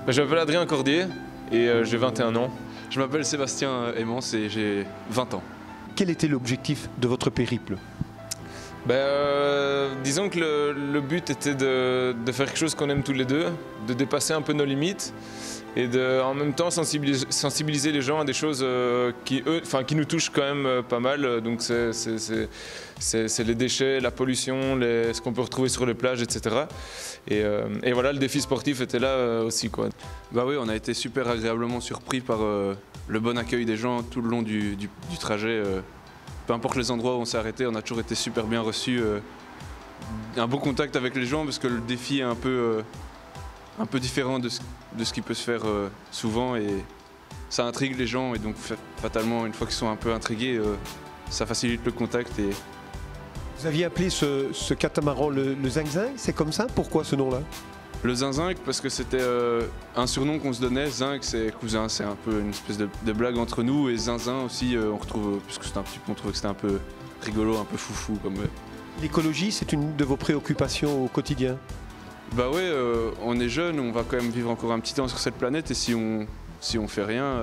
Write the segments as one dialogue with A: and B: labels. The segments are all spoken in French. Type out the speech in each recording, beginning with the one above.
A: Je m'appelle Adrien Cordier et j'ai 21 ans.
B: Je m'appelle Sébastien Aimans et j'ai 20 ans.
C: Quel était l'objectif de votre périple?
A: Disons que le but était de faire quelque chose qu'on aime tous les deux, de dépasser un peu nos limites et en même temps sensibiliser les gens à des choses qui nous touchent quand même pas mal. Donc c'est les déchets, la pollution, ce qu'on peut retrouver sur les plages, etc. Et voilà, le défi sportif était là aussi, quoi.
B: Bah oui, on a été super agréablement surpris par le bon accueil des gens tout le long du trajet. Peu importe les endroits où on s'est arrêté, on a toujours été super bien reçus. Un bon contact avec les gens parce que le défi est un peu différent de ce qui peut se faire souvent et ça intrigue les gens et donc fatalement une fois qu'ils sont un peu intrigués, ça facilite le contact.
C: Vous aviez appelé ce catamaran le Zinc-Zinc, c'est comme ça? Pourquoi ce nom-là?
B: Le Zinc-Zinc parce que c'était un surnom qu'on se donnait. Zinc c'est cousin, c'est un peu une espèce de blague entre nous et Zinzin aussi on retrouve, parce que c'était un petit peu, on trouvait que c'était un peu rigolo, un peu foufou comme.
C: L'écologie, c'est une de vos préoccupations au quotidien?
B: Bah ouais, on est jeune, on va quand même vivre encore un petit temps sur cette planète et si on fait rien,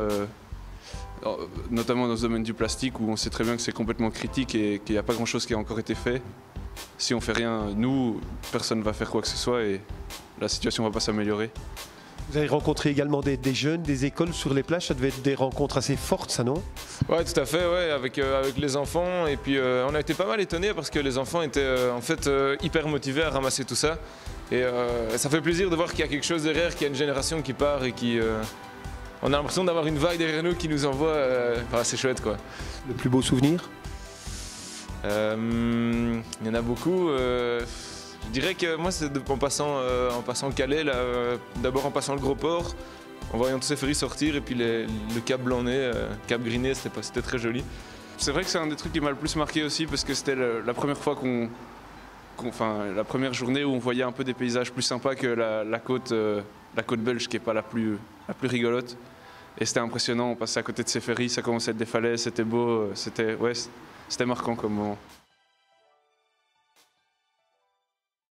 B: notamment dans ce domaine du plastique où on sait très bien que c'est complètement critique et qu'il n'y a pas grand chose qui a encore été fait, si on fait rien, nous, personne ne va faire quoi que ce soit et la situation ne va pas s'améliorer.
C: Vous avez rencontré également des jeunes, des écoles sur les plages, ça devait être des rencontres assez fortes, ça, non?
A: Ouais, tout à fait, ouais, avec les enfants. Et puis on a été pas mal étonnés parce que les enfants étaient en fait hyper motivés à ramasser tout ça. Et ça fait plaisir de voir qu'il y a quelque chose derrière, qu'il y a une génération qui part et qui... on a l'impression d'avoir une vague derrière nous qui nous envoie... c'est chouette, quoi.
C: Le plus beau souvenir?
A: Il y en a beaucoup. Je dirais que moi, c'est en passant Calais, d'abord en passant le Gros Port, en voyant tous ces ferries sortir et puis le Cap Blanc-Nez, Cap Griné, c'était très joli.
B: C'est vrai que c'est un des trucs qui m'a le plus marqué aussi parce que c'était la première fois la première journée où on voyait un peu des paysages plus sympas que la côte belge qui n'est pas la plus rigolote. Et c'était impressionnant, on passait à côté de ces ferries, ça commençait à être des falaises, c'était beau, c'était marquant comme moment.